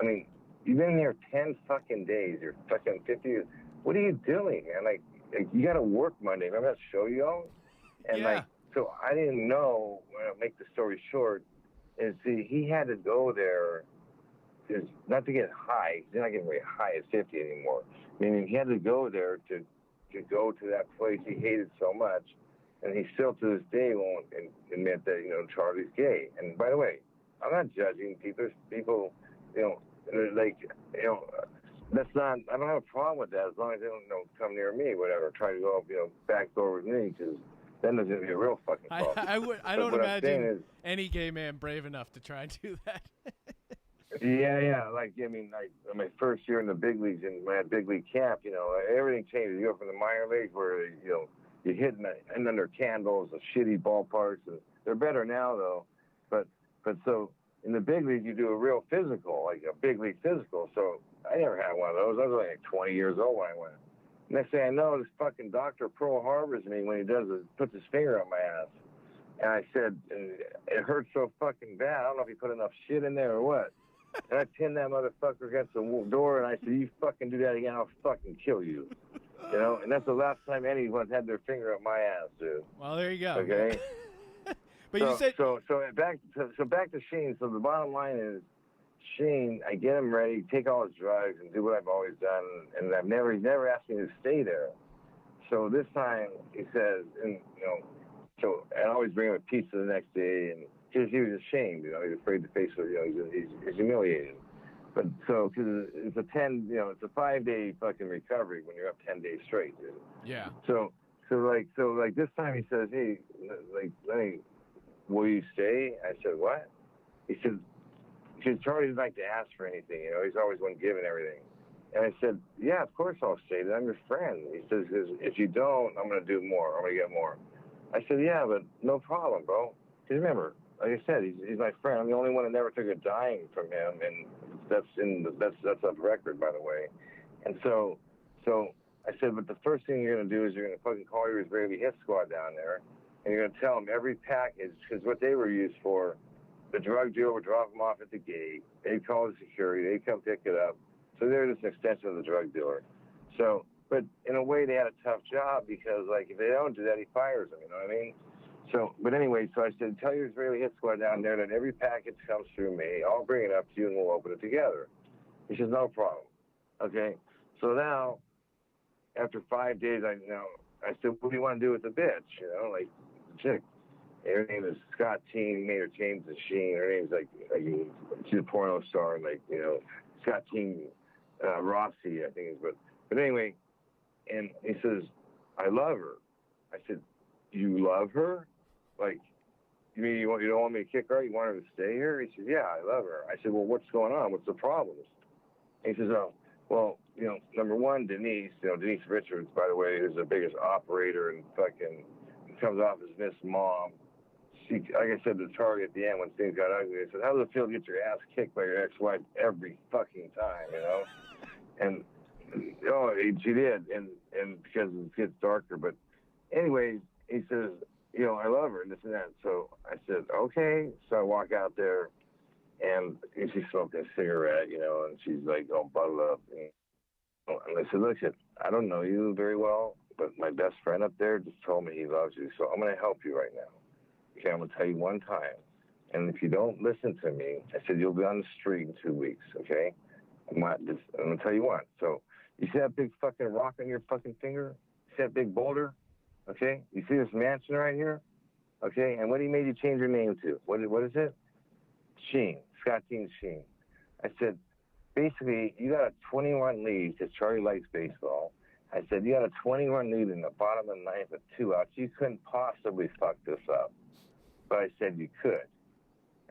Speaker 3: I mean, you've been here 10 fucking days. You're fucking 50. What are you doing, man? Like you got to work Monday. Remember that show you own? And so I didn't know, make the story short, and see, he had to go there, not to get high. He's not getting very high at 50 anymore. Meaning he had to go there to go to that place he hated so much. And he still to this day won't admit that, Charlie's gay. And by the way, I'm not judging people, that's not, I don't have a problem with that as long as they don't come near me, whatever, try to go up, back door with me, because then there's going to be a real fucking problem.
Speaker 1: I don't imagine any gay man brave enough to try and do that.
Speaker 3: Yeah. Like, I mean, my first year in the big leagues, and when I had big league camp, everything changes. You go from the minor leagues where, you're hitting and under candles and shitty ballparks. And they're better now, though. But so in the big leagues, you do a real physical, like a big league physical. So I never had one of those. I was only like 20 years old when I went. Next thing I know, this fucking doctor Pearl Harbors me when he puts his finger on my ass. And I said, it hurts so fucking bad. I don't know if he put enough shit in there or what. And I pinned that motherfucker against the door, and I said, you fucking do that again, I'll fucking kill you. You know, and that's the last time anyone's had their finger up my ass, dude.
Speaker 1: Well, there you go.
Speaker 3: Okay.
Speaker 1: But you said
Speaker 3: so back to Sheen. So the bottom line is, Sheen, I get him ready, take all his drugs, and do what I've always done, and he's never asked me to stay there. So this time he says, and so I always bring him a pizza the next day, and he was ashamed, he's afraid to face it, he's humiliated. But so, because it's a 5-day fucking recovery when you're up 10 days straight, dude.
Speaker 1: Yeah.
Speaker 3: So this time he says, hey, like, Lenny, will you stay? I said, what? He said, because Charlie doesn't like to ask for anything, he's always one giving everything. And I said, yeah, of course I'll stay. I'm your friend. He says, if you don't, I'm going to do more. I'm going to get more. I said, yeah, but no problem, bro. Because remember, like I said, he's my friend. I'm the only one that never took a dime from him, and that's up record, by the way. And so I said, but the first thing you're going to do is you're going to fucking call your Israeli hit squad down there, and you're going to tell them every package, because what they were used for, the drug dealer would drop them off at the gate. They'd call the security. They'd come pick it up. So they're just an extension of the drug dealer. So, but in a way, they had a tough job because, like, if they don't do that, he fires them. You know what I mean? So, but anyway, so I said, tell your Israeli hit squad down there that every package comes through me. I'll bring it up to you and we'll open it together. He says, no problem. Okay. So now, after 5 days, I said, what do you want to do with the bitch? Like, chick. Her name is Scott Teen. Made her change to Sheen. Her name's like she's a porno star, like, Scott Teen Rossi, I think is. But anyway, and he says, I love her. I said, you love her? Like, you mean you don't want me to kick her out? You want her to stay here? He says, yeah, I love her. I said, well, what's going on? What's the problems? And he says, oh, well, number one, Denise Richards, by the way, is the biggest operator and fucking comes off as Miss Mom. She, like I said to Charlie at the end when things got ugly, I said, how does it feel to get your ass kicked by your ex-wife every fucking time, And, she did, and because it gets darker. But anyways, he says, I love her and this and that. So I said, okay. So I walk out there, and she's smoking a cigarette, and she's like all bottled up. And I said, listen, I don't know you very well, but my best friend up there just told me he loves you, so I'm going to help you right now. Okay, I'm going to tell you one time. And if you don't listen to me, I said, you'll be on the street in 2 weeks, okay? I'm going to tell you what. So you see that big fucking rock on your fucking finger? You see that big boulder? Okay? You see this mansion right here? Okay? And what he made you change your name to? What is it? Sheen. Scott Teen Sheen. I said, basically, you got a 20-run lead because Charlie likes baseball. I said, you got a 20-run lead in the bottom of the ninth with 2 outs. You couldn't possibly fuck this up. But I said you could.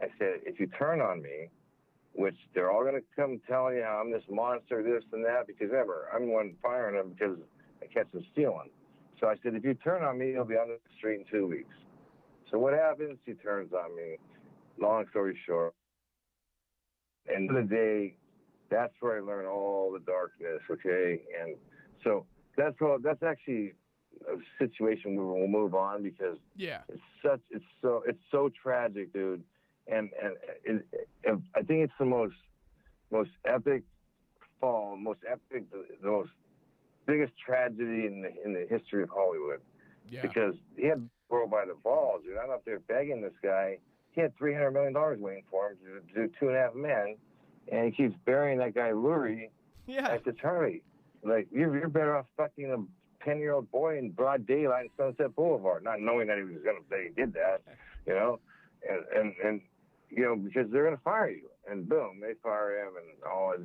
Speaker 3: I said, if you turn on me, which they're all going to come telling you how I'm this monster, this and that, because remember, I'm the one firing them because I catch them stealing. So I said, if you turn on me, you'll be on the street in 2 weeks. So what happens? He turns on me. Long story short, end of the day, that's where I learned all the darkness, okay? And so that's actually a situation where we'll move on because it's so tragic, dude. And I think it's the most epic fall, the most biggest tragedy in the history of Hollywood. Yeah. Because he had the world by the balls, dude. I'm up there begging this guy. He had $300 million waiting for him to do 2.5 Men, and he keeps burying that guy Lurie. Yeah. I said, Charlie, like you're better off fucking a 10-year-old boy in broad daylight in Sunset Boulevard, not knowing that he was going to say he did that, and because they're going to fire you, and boom, they fire him, and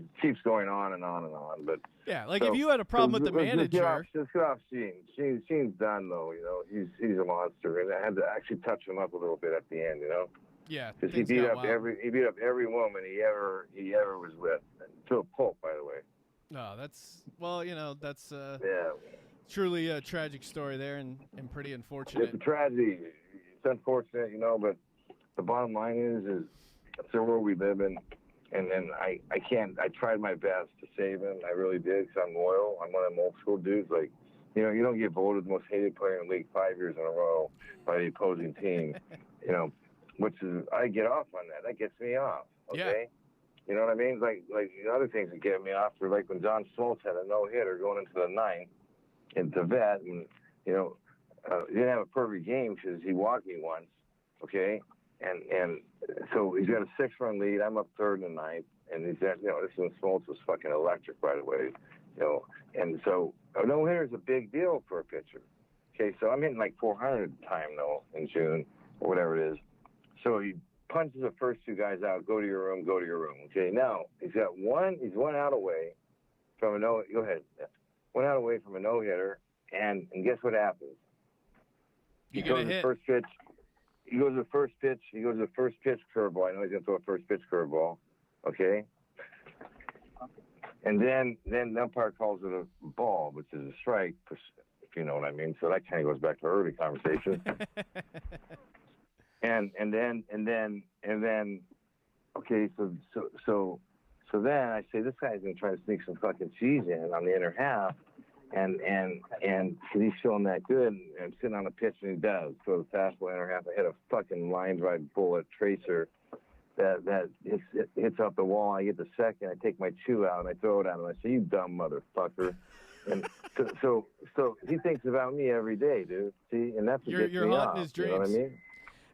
Speaker 3: it keeps going on and on and on. But
Speaker 1: yeah, like if you had a problem with the manager,
Speaker 3: just get off Sheen. Sheen's done though, he's a monster, and I had to actually touch him up a little bit at the end,
Speaker 1: Yeah,
Speaker 3: because he beat up every woman he ever was with, to a pulp, by the way.
Speaker 1: No, that's truly a tragic story there, and pretty unfortunate.
Speaker 3: It's a tragedy. It's unfortunate, but the bottom line is that's the world we live in, and I tried my best to save him. I really did, because I'm loyal. I'm one of them old school dudes. Like, you don't get voted the most hated player in the league 5 years in a row by the opposing team, which is, I get off on that. That gets me off, okay? Yeah. You know what I mean? Like the other things that get me off were like when John Smoltz had a no-hitter going into the ninth, at the vet, and he didn't have a perfect game because he walked me once, okay, and so he's got a 6-run lead. I'm up third in the ninth, and he's at this one Smoltz was fucking electric, by the way, and so a no hitter is a big deal for a pitcher. Okay, so I'm hitting like 400 time though in June or whatever it is. So he punches the first 2 guys out. Go to your room. Go to your room. Okay, now he's one out away from a no. Go ahead. 1 out away from a no hitter, and guess what happens?
Speaker 1: He goes to the
Speaker 3: first pitch. He goes to the first pitch. He goes to the first pitch curveball. I know he's gonna throw a first pitch curveball. Okay. And then the umpire calls it a ball, which is a strike, if you know what I mean. So that kind of goes back to our early conversation. and then okay, so then I say this guy's gonna try to sneak some fucking cheese in on the inner half, and he's feeling that good, and I'm sitting on a pitch, and he does throw the fastball inner half. I hit a fucking line drive bullet tracer that hits up the wall. I get the second. I take my chew out and I throw it at him. I say, "You dumb motherfucker!" And so he thinks about me every day, dude. See, and that's what gets
Speaker 1: you're
Speaker 3: me
Speaker 1: haunting
Speaker 3: off,
Speaker 1: his dreams.
Speaker 3: You know what I mean?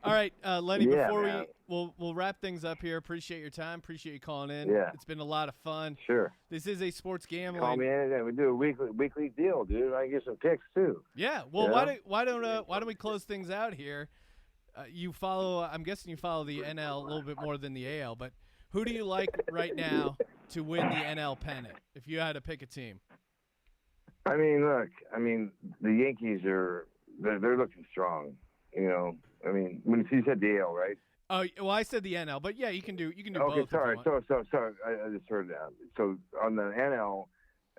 Speaker 1: All right, Lenny.
Speaker 3: Yeah,
Speaker 1: before
Speaker 3: man.
Speaker 1: we'll wrap things up here. Appreciate your time. Appreciate you calling in.
Speaker 3: Yeah.
Speaker 1: It's been a lot of fun.
Speaker 3: Sure.
Speaker 1: This is a sports gambling.
Speaker 3: Call me anytime. We do a weekly deal, dude. I can get some picks too.
Speaker 1: Yeah. Well, why don't we close things out here? You follow. I'm guessing you follow the NL a little bit more than the AL, but who do you like right now to win the NL pennant? If you had to pick a team.
Speaker 3: I mean, look. The Yankees they're looking strong. I mean, when you said the AL, right?
Speaker 1: Oh, well, I said the NL, but yeah, you can do
Speaker 3: okay,
Speaker 1: both.
Speaker 3: Okay, sorry. So I just heard that. So on the NL,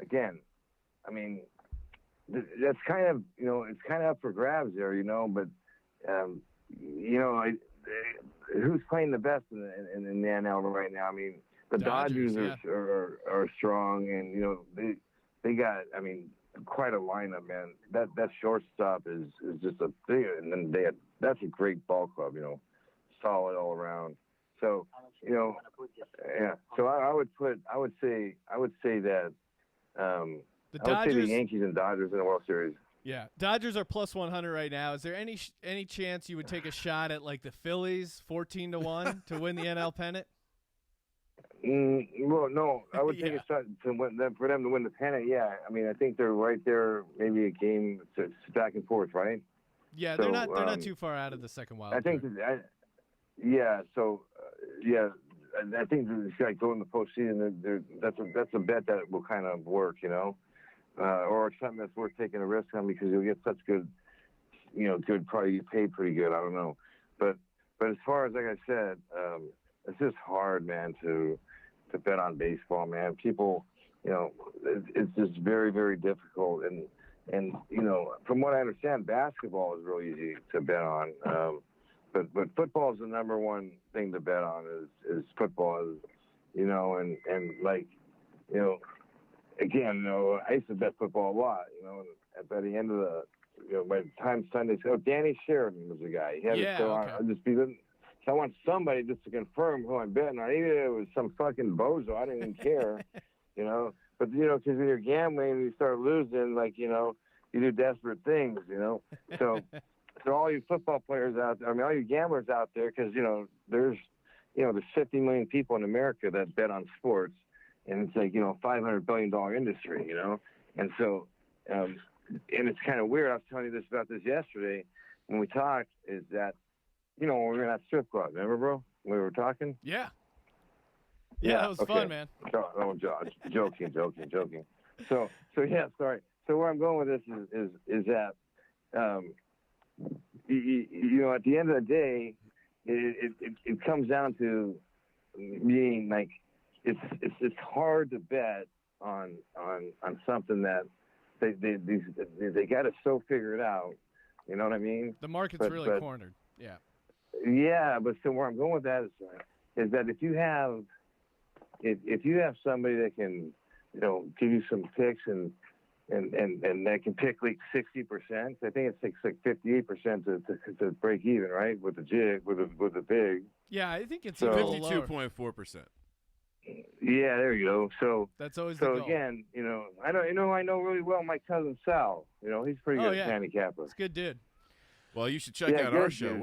Speaker 3: again, I mean, that's kind of it's kind of up for grabs there, but who's playing the best in the NL right now? I mean, the Dodgers are strong, and they got quite a lineup, man. That shortstop is just a thing, and then that's a great ball club, solid all around. So yeah. So I would say that
Speaker 1: the Dodgers,
Speaker 3: I would say the Yankees and Dodgers in the World Series.
Speaker 1: Yeah, Dodgers are plus 100 right now. Is there any chance you would take a shot at like the Phillies 14-1 to win the NL pennant?
Speaker 3: Well, no, I would take a shot for them to win the pennant. Yeah, I mean, I think they're right there. Maybe a game it's back and forth, right?
Speaker 1: Yeah, so, they're not too far out of the second wild.
Speaker 3: I think. I think this guy going to the postseason. That's a bet that will kind of work, or something that's worth taking a risk on because you'll get such good, probably you pay pretty good. I don't know, but as far as like I said, it's just hard, man, to bet on baseball, man. People, it's just very, very difficult, and from what I understand, basketball is really easy to bet on. But football is the number one thing to bet on is football, and again, I used to bet football a lot, and by the end of by the time Sunday, Danny Sheridan was the guy. He had it so on. So I want somebody just to confirm who I'm betting on. Even if it was some fucking bozo, I didn't even care, But because when you're gambling and you start losing, you do desperate things, So all you football players out there, all you gamblers out there, because there's 50 million people in America that bet on sports, and it's like $500 billion industry, and so and it's kind of weird. I was telling you about this yesterday when we talked. Is that when we were in that strip club? Remember, bro? We were talking.
Speaker 1: Yeah, that was fun, man.
Speaker 3: Joking. So yeah, sorry. So where I'm going with this is that. At the end of the day, it comes down to being like it's hard to bet on something that they got to so figure it out. You know what I mean?
Speaker 1: The market's really cornered. Yeah.
Speaker 3: Yeah, but so where I'm going with that is that if you have somebody that can give you some picks and they can pick like 60%. I think it's like 58% to break even, right? With the jig, with the big.
Speaker 1: Yeah, I think it's
Speaker 2: 52.4%.
Speaker 3: Yeah, there you go. So
Speaker 1: that's always the goal.
Speaker 3: Again, I know really well my cousin Sal. He's pretty good at handicapper.
Speaker 1: It's a good dude.
Speaker 2: Well, you should check out our show.
Speaker 3: Dude.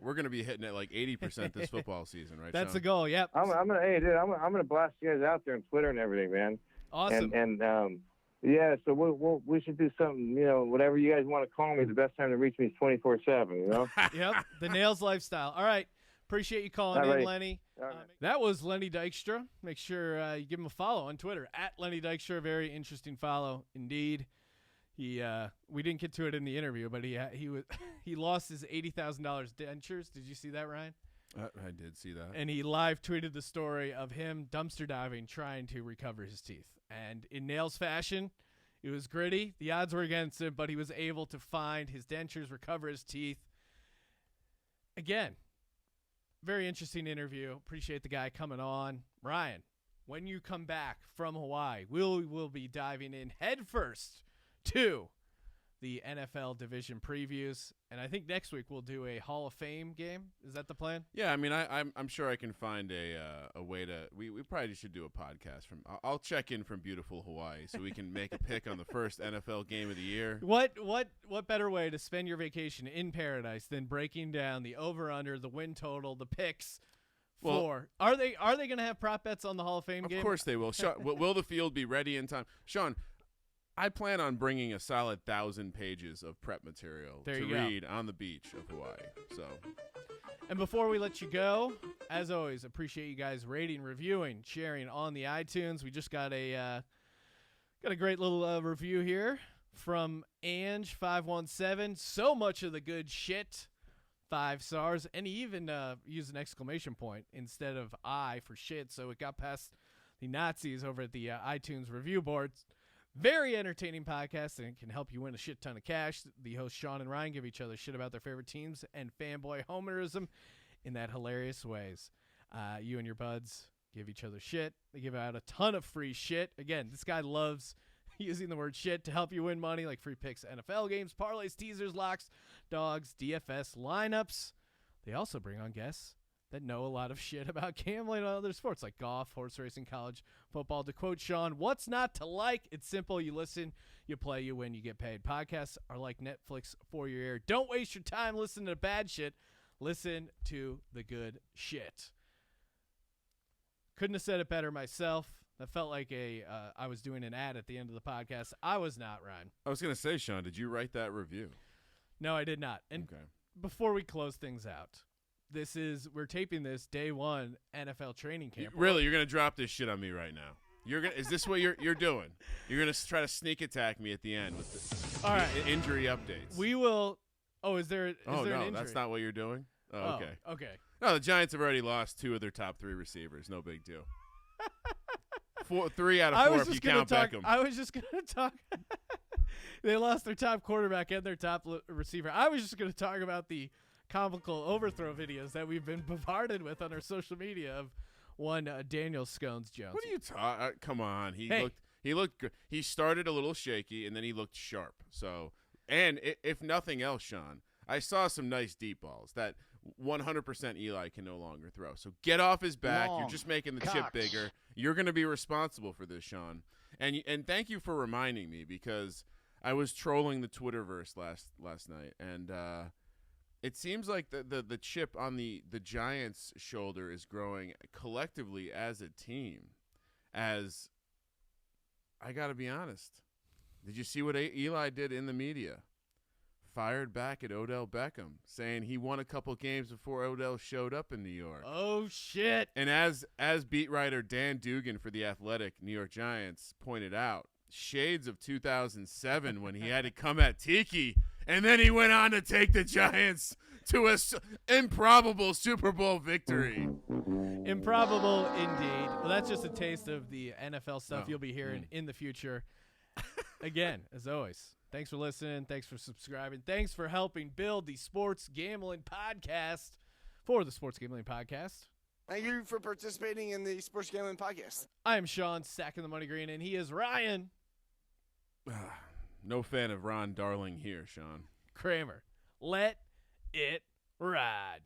Speaker 2: We're going to be hitting it like 80% this football season, right?
Speaker 1: That's
Speaker 2: Sean?
Speaker 1: the goal. Yep.
Speaker 3: I'm gonna blast you guys out there on Twitter and everything, man.
Speaker 1: Awesome.
Speaker 3: Yeah, so we should do something. Whatever you guys want to call me. The best time to reach me is 24/7.
Speaker 1: Yep. The Nails lifestyle. All right. Appreciate you calling in, Lenny.
Speaker 3: Right.
Speaker 1: That was Lenny Dykstra. Make sure you give him a follow on Twitter at Lenny Dykstra. Very interesting follow indeed. We didn't get to it in the interview, but he lost his $80,000 dentures. Did you see that, Ryan?
Speaker 2: I did see that.
Speaker 1: And he live tweeted the story of him dumpster diving, trying to recover his teeth. And in Nails fashion, it was gritty. The odds were against him, but he was able to find his dentures, recover his teeth. Again, very interesting interview. Appreciate the guy coming on. Ryan, when you come back from Hawaii, we'll be diving in headfirst to the NFL division previews, and I think next week we'll do a Hall of Fame game. Is that the plan?
Speaker 2: Yeah, I mean, I'm sure I can find a way to. We probably should do a podcast from. I'll check in from beautiful Hawaii so we can make a pick on the first NFL game of the year.
Speaker 1: What better way to spend your vacation in paradise than breaking down the over/under, the win total, the picks? Are they going to have prop bets on the Hall of Fame game?
Speaker 2: Of course they will. Sean, will the field be ready in time? Sean, I plan on bringing a solid 1,000 pages of prep material to read on the beach of Hawaii. So,
Speaker 1: and before we let you go, as always, appreciate you guys rating, reviewing, sharing on the iTunes. We just got a great little review here from Ange517. So much of the good shit, 5 stars, and he even used an exclamation point instead of I for shit, so it got past the Nazis over at the iTunes review boards. Very entertaining podcast, and it can help you win a shit ton of cash. The hosts Sean and Ryan give each other shit about their favorite teams and fanboy homerism in that hilarious ways. You and your buds give each other shit. They give out a ton of free shit. Again, this guy loves using the word shit to help you win money, like free picks, NFL games, parlays, teasers, locks, dogs, DFS lineups. They also bring on guests that know a lot of shit about gambling and other sports like golf, horse racing, college football. To quote Sean, what's not to like? It's simple. You listen, you play, you win, you get paid. Podcasts are like Netflix for your ear. Don't waste your time listening to bad shit. Listen to the good shit. Couldn't have said it better myself. That felt like I was doing an ad at the end of the podcast. I was not, Ryan.
Speaker 2: I was going to say, Sean, did you write that review?
Speaker 1: No, I did not. And before we close things out, we're taping this day 1 NFL training camp.
Speaker 2: Really, you're gonna drop this shit on me right now? Is this what you're doing? You're gonna try to sneak attack me at the end with the injury updates.
Speaker 1: We will. Oh, is there an injury?
Speaker 2: That's not what you're doing. Oh, okay.
Speaker 1: Okay.
Speaker 2: No, the Giants have already lost 2 of their top 3 receivers. No big deal. 3 out of 4 if you count Beckham.
Speaker 1: I was just gonna talk. They lost their top quarterback and their top receiver. I was just gonna talk about the comical overthrow videos that we've been bombarded with on our social media of one Daniel Scones Jones.
Speaker 2: What are you talking? Come on, he looked good. He started a little shaky and then he looked sharp. So, and if nothing else, Sean, I saw some nice deep balls that 100% Eli can no longer throw. So get off his back. You're just making the chip bigger. You're going to be responsible for this, Sean. And thank you for reminding me, because I was trolling the Twitterverse last night, and it seems like the chip on the Giants' shoulder is growing collectively as a team. As I got to be honest, did you see what Eli did in the media? Fired back at Odell Beckham, saying he won a couple games before Odell showed up in New York.
Speaker 1: Oh, shit.
Speaker 2: And as beat writer Dan Dugan for The Athletic New York Giants pointed out, shades of 2007 when he had to come at Tiki, and then he went on to take the Giants to a improbable Super Bowl victory.
Speaker 1: Improbable indeed. Well, that's just a taste of the NFL stuff you'll be hearing in the future. Again, as always, thanks for listening. Thanks for subscribing. Thanks for helping build the Sports Gambling Podcast for the Sports Gambling Podcast.
Speaker 4: Thank you for participating in the Sports Gambling Podcast.
Speaker 1: I am Sean, Stacking the Money Green, and he is Ryan.
Speaker 2: No fan of Ron Darling here, Sean.
Speaker 1: Kramer. Let it ride.